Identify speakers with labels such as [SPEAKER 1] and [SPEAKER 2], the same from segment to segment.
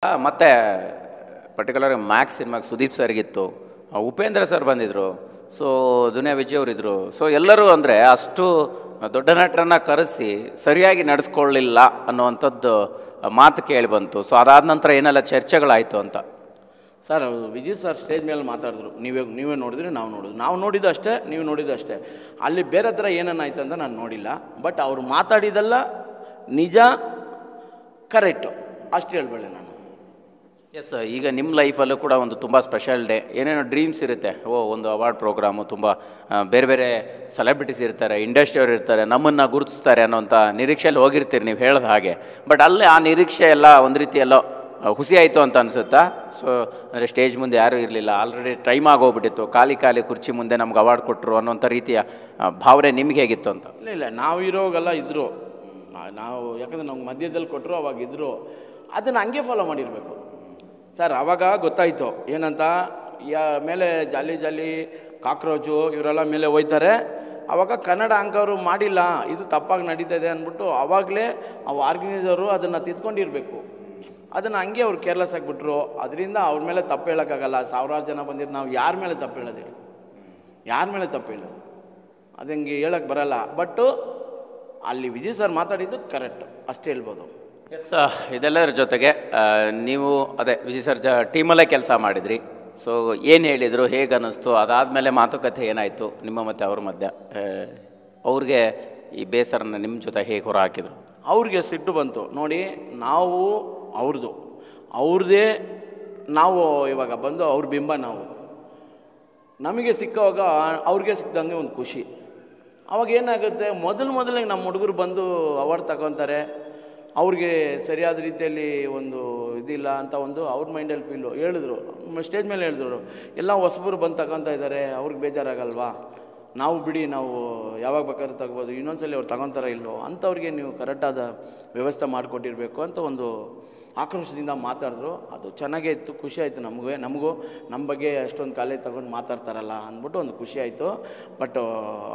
[SPEAKER 1] ಮತ್ತೆ particular Max ಸಿನಿಮಾಗೆ Sudeep ಸರ್ಗಿತ್ತು, Upendra sir ಬಂದಿದ್ರು, ಸೊ ದುನಿಯಾ ವಿಜಯ್ ಅವರಿದ್ರು. ಸೊ ಎಲ್ಲರೂ ಅಂದರೆ ಅಷ್ಟು ದೊಡ್ಡ ನಟರನ್ನ ಕರೆಸಿ ಸರಿಯಾಗಿ ನಡೆಸ್ಕೊಳ್ಳಿಲ್ಲ ಅನ್ನುವಂಥದ್ದು ಮಾತು ಕೇಳಿ ಬಂತು. ಸೊ ಅದಾದ ನಂತರ ಏನೆಲ್ಲ ಚರ್ಚೆಗಳಾಯಿತು ಅಂತ.
[SPEAKER 2] ಸರ್ ವಿಜಯ್ ಸರ್ ಸ್ಟೇಜ್ ಮೇಲೆ ಮಾತಾಡಿದ್ರು, ನೀವೇ ನೋಡಿದ್ರಿ, ನಾವು ನೋಡಿದ್ದು ಅಷ್ಟೇ, ನೀವು ನೋಡಿದ್ದು ಅಷ್ಟೇ. ಅಲ್ಲಿ ಬೇರೆ ಥರ ಏನೇನಾಯ್ತು ಅಂತ ನಾನು ನೋಡಿಲ್ಲ. ಬಟ್ ಅವ್ರು ಮಾತಾಡಿದೆಲ್ಲ ನಿಜ, ಕರೆಕ್ಟು, ಅಷ್ಟು ಹೇಳ್ಬೇಡ ನಾನು.
[SPEAKER 1] ಎಸ್, ಈಗ ನಿಮ್ಮ ಲೈಫಲ್ಲೂ ಕೂಡ ಒಂದು ತುಂಬ ಸ್ಪೆಷಲ್ ಡೇ, ಏನೇನೋ ಡ್ರೀಮ್ಸ್ ಇರುತ್ತೆ. ಒಂದು ಅವಾರ್ಡ್ ಪ್ರೋಗ್ರಾಮು, ತುಂಬ ಬೇರೆ ಬೇರೆ ಸೆಲೆಬ್ರಿಟೀಸ್ ಇರ್ತಾರೆ, ಇಂಡಸ್ಟ್ರಿಯವ್ರು ಇರ್ತಾರೆ, ನಮ್ಮನ್ನು ಗುರುತಿಸ್ತಾರೆ ಅನ್ನೋಂಥ ನಿರೀಕ್ಷೆಯಲ್ಲಿ ಹೋಗಿರ್ತೀರಿ ನೀವು ಹೇಳಿದ ಹಾಗೆ. ಬಟ್ ಅಲ್ಲಿ ಆ ನಿರೀಕ್ಷೆ ಎಲ್ಲ ಒಂದು ರೀತಿ ಎಲ್ಲೋ ಹುಸಿ ಆಯಿತು ಅಂತ ಅನಿಸುತ್ತಾ? ಸೊ ಅಂದರೆ ಸ್ಟೇಜ್ ಮುಂದೆ ಯಾರೂ ಇರಲಿಲ್ಲ, ಆಲ್ರೆಡಿ ಟೈಮ್ ಆಗೋಗ್ಬಿಟ್ಟಿತ್ತು, ಖಾಲಿ ಕುರ್ಚಿ ಮುಂದೆ ನಮ್ಗೆ ಅವಾರ್ಡ್ ಕೊಟ್ಟರು ಅನ್ನೋಂಥ ರೀತಿಯ ಭಾವನೆ ನಿಮ್ಗೆ ಹೇಗಿತ್ತು ಅಂತ?
[SPEAKER 2] ಇಲ್ಲ, ನಾವು ಇರೋಗೆಲ್ಲ ಇದ್ದರು. ನಾವು ಯಾಕಂದರೆ ನಮ್ಗೆ ಮಧ್ಯದಲ್ಲಿ ಕೊಟ್ಟರು, ಅವಾಗ ಇದ್ದರು. ಅದನ್ನು ಹಂಗೆ ಫಾಲೋ ಮಾಡಿರಬೇಕು ಸರ್. ಆವಾಗ ಗೊತ್ತಾಯಿತು ಏನಂತ, ಮೇಲೆ ಜಾಲಿ ಕಾಕ್ರೋಚು ಇವರೆಲ್ಲ ಮೇಲೆ ಹೋಯ್ತಾರೆ. ಆವಾಗ ಕನ್ನಡ ಅಂಕವರು ಮಾಡಿಲ್ಲ, ಇದು ತಪ್ಪಾಗಿ ನಡೀತದೆ ಅಂದ್ಬಿಟ್ಟು ಆವಾಗಲೇ ಅವು ಆರ್ಗನೈಸರು ಅದನ್ನು ತಿದ್ಕೊಂಡಿರಬೇಕು. ಅದನ್ನು ಹಂಗೆ ಅವ್ರು ಕೇರ್ಲೆಸ್ ಆಗಿಬಿಟ್ರು. ಅದರಿಂದ ಅವ್ರ ಮೇಲೆ ತಪ್ಪು ಹೇಳೋಕ್ಕಾಗಲ್ಲ. ಸಾವಿರಾರು ಜನ ಬಂದಿರು, ನಾವು ಯಾರ ಮೇಲೆ ತಪ್ಪು ಹೇಳೋದಿಲ್ಲ, ಯಾರ ಮೇಲೆ ತಪ್ಪು ಹೇಳೋದು ಅದು ಹಂಗೆ ಹೇಳೋಕ್ಕೆ ಬರಲ್ಲ. ಬಟ್ಟು ಅಲ್ಲಿ ವಿಜಯ್ ಸರ್ ಮಾತಾಡಿದ್ದು ಕರೆಕ್ಟ್, ಅಷ್ಟೇ ಹೇಳ್ಬೋದು.
[SPEAKER 1] ಎಸ್, ಇದೆಲ್ಲರ ಜೊತೆಗೆ ನೀವು ಅದೇ ವಿಜಯ್ ಸರ್ ಟೀಮಲ್ಲೇ ಕೆಲಸ ಮಾಡಿದ್ರಿ. ಸೊ ಏನು ಹೇಳಿದರು, ಹೇಗೆ ಅನ್ನಿಸ್ತು? ಅದಾದಮೇಲೆ ಮಾತುಕತೆ ಏನಾಯಿತು ನಿಮ್ಮ ಮತ್ತು ಅವ್ರ ಮಧ್ಯೆ? ಅವ್ರಿಗೆ ಈ ಬೇಸರನ್ನ ನಿಮ್ಮ ಜೊತೆ ಹೇಗೆ ಹೊರ ಹಾಕಿದ್ರು?
[SPEAKER 2] ಅವ್ರಿಗೆ ಸಿಟ್ಟು ಬಂತು ನೋಡಿ. ನಾವು ಅವ್ರದ್ದೇ ನಾವು ಇವಾಗ ಬಂದು ಅವ್ರ ಬಿಂಬ. ನಾವು ನಮಗೆ ಸಿಕ್ಕವಾಗ ಅವ್ರಿಗೆ ಸಿಕ್ಕದಂಗೆ ಒಂದು ಖುಷಿ. ಅವಾಗ ಏನಾಗುತ್ತೆ, ಮೊದಲಿಗೆ ನಮ್ಮ ಹುಡುಗರು ಬಂದು ಅವಾರ್ಡ್ ತಗೊತಾರೆ, ಅವ್ರಿಗೆ ಸರಿಯಾದ ರೀತಿಯಲ್ಲಿ ಒಂದು ಇದಿಲ್ಲ ಅಂತ ಒಂದು ಅವ್ರ ಮೈಂಡಲ್ಲಿ ಫೀಲು. ಹೇಳಿದ್ರು, ಸ್ಟೇಜ್ ಮೇಲೆ ಹೇಳಿದ್ರು, ಎಲ್ಲ ಹೊಸಬರು ಬಂದು ತಗೊತಾ ಇದ್ದಾರೆ, ಅವ್ರಿಗೆ ಬೇಜಾರಾಗಲ್ವಾ? ನಾವು ಬಿಡಿ, ನಾವು ಯಾವಾಗ ಬೇಕಾದ್ರೂ ತಗೋಬೋದು, ಇನ್ನೊಂದ್ಸಲಿ ಅವ್ರು ತಗೊತಾರ ಇಲ್ಲೋ ಅಂಥವ್ರಿಗೆ ನೀವು ಕರೆಕ್ಟಾದ ವ್ಯವಸ್ಥೆ ಮಾಡಿಕೊಟ್ಟಿರಬೇಕು ಅಂತ ಒಂದು ಆಕ್ರೋಶದಿಂದ ಮಾತಾಡಿದ್ರು. ಅದು ಚೆನ್ನಾಗೇ ಇತ್ತು, ಖುಷಿ ಆಯಿತು ನಮಗೂ ನಮ್ಮ ಬಗ್ಗೆ ಅಷ್ಟೊಂದು ಕಾಲೇಜ್ ತಗೊಂಡು ಮಾತಾಡ್ತಾರಲ್ಲ ಅಂದ್ಬಿಟ್ಟು ಒಂದು ಖುಷಿ ಆಯಿತು. ಬಟ್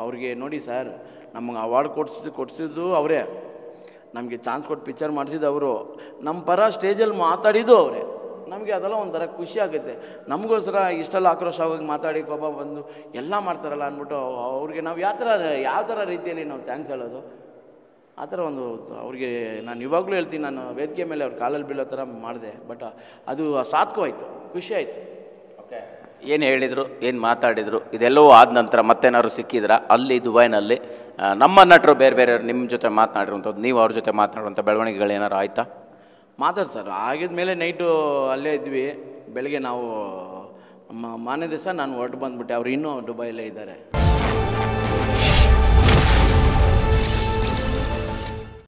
[SPEAKER 2] ಅವ್ರಿಗೆ ನೋಡಿ ಸರ್, ನಮಗೆ ಅವಾರ್ಡ್ ಕೊಡಿಸಿದ್ದು ಅವರೇ, ನಮಗೆ ಚಾನ್ಸ್ ಕೊಟ್ಟು ಪಿಕ್ಚರ್ ಮಾಡಿಸಿದ್ದು ಅವರು, ನಮ್ಮ ಪರ ಸ್ಟೇಜಲ್ಲಿ ಮಾತಾಡಿದ್ದು ಅವರೇ. ನಮಗೆ ಅದೆಲ್ಲ ಒಂಥರ ಖುಷಿ ಆಗುತ್ತೆ. ನಮಗೋಸ್ಕರ ಇಷ್ಟೆಲ್ಲ ಆಕ್ರೋಶ ಆಗೋಗಿ ಮಾತಾಡಿ ಕೋಪ ಬಂದು ಎಲ್ಲ ಮಾಡ್ತಾರಲ್ಲ ಅಂದ್ಬಿಟ್ಟು ಅವ್ರಿಗೆ ನಾವು ಯಾವ ಥರ ರೀತಿಯಲ್ಲಿ ನಾವು ಥ್ಯಾಂಕ್ಸ್ ಹೇಳೋದು? ಆ ಥರ ಒಂದು ಅವ್ರಿಗೆ ನಾನು ಇವಾಗಲೂ ಹೇಳ್ತೀನಿ, ನಾನು ವೇದಿಕೆ ಮೇಲೆ ಅವ್ರ ಕಾಲಲ್ಲಿ ಬೀಳೋ ಥರ ಮಾಡಿದೆ. ಬಟ್ ಅದು ಸಾರ್ಥಕವಾಯಿತು, ಖುಷಿ ಆಯಿತು.
[SPEAKER 1] ಓಕೆ, ಏನು ಹೇಳಿದರು, ಏನು ಮಾತಾಡಿದರು, ಇದೆಲ್ಲವೂ ಆದ ನಂತರ ಮತ್ತೇನಾದ್ರು ಸಿಕ್ಕಿದ್ರಾ ಅಲ್ಲಿ ದುಬೈನಲ್ಲಿ? ನಮ್ಮ ನಟರು ಬೇರೆಯವ್ರು ನಿಮ್ಮ ಜೊತೆ ಮಾತನಾಡಿರುವಂಥದ್ದು, ನೀವು ಅವ್ರ ಜೊತೆ ಮಾತನಾಡುವಂಥ ಬೆಳವಣಿಗೆಗಳು ಏನಾರು ಆಯಿತಾ?
[SPEAKER 2] ಸರ್ ಆಗಿದ್ಮೇಲೆ ನೈಟು ಅಲ್ಲೇ ಇದ್ವಿ. ಬೆಳಗ್ಗೆ ನಾವು ಮಾರನೇ ದಿವಸ ನಾನು ಹೊರಟು ಬಂದುಬಿಟ್ಟೆ. ಅವ್ರು ಇನ್ನೂ ದುಬೈಲೇ ಇದ್ದಾರೆ.